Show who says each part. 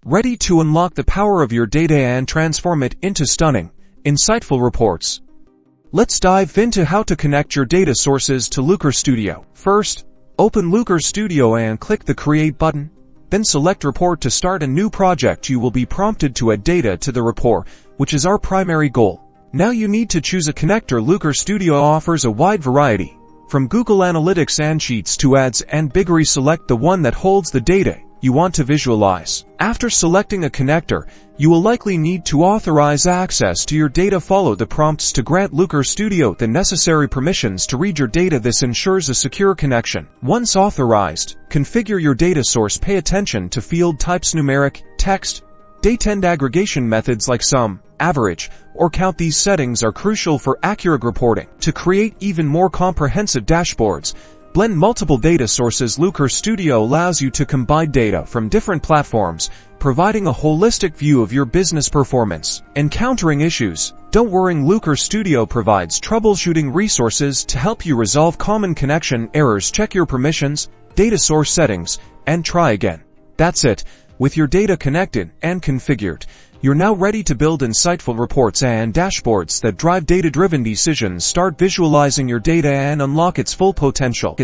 Speaker 1: Ready to unlock the power of your data and transform it into stunning, insightful reports. Let's dive into how to connect your data sources to Looker Studio. First, open Looker Studio and click the Create button. Then select Report to start a new project. You will be prompted to add data to the report, which is our primary goal. Now you need to choose a connector. Looker Studio offers a wide variety, from Google Analytics and Sheets to Ads and BigQuery. Select the one that holds the data you want to visualize. After selecting a connector, you will likely need to authorize access to your data. Follow the prompts to grant Looker Studio the necessary permissions to read your data. This ensures a secure connection. Once authorized, configure your data source. Pay attention to field types, numeric, text, date, and aggregation methods like sum, average, or count. These settings are crucial for accurate reporting. To create even more comprehensive dashboards, blend multiple data sources. Looker Studio allows you to combine data from different platforms, providing a holistic view of your business performance. Encountering issues? Don't worry, Looker Studio provides troubleshooting resources to help you resolve common connection errors. Check your permissions, data source settings, and try again. That's it. With your data connected and configured, you're now ready to build insightful reports and dashboards that drive data-driven decisions. Start visualizing your data and unlock its full potential.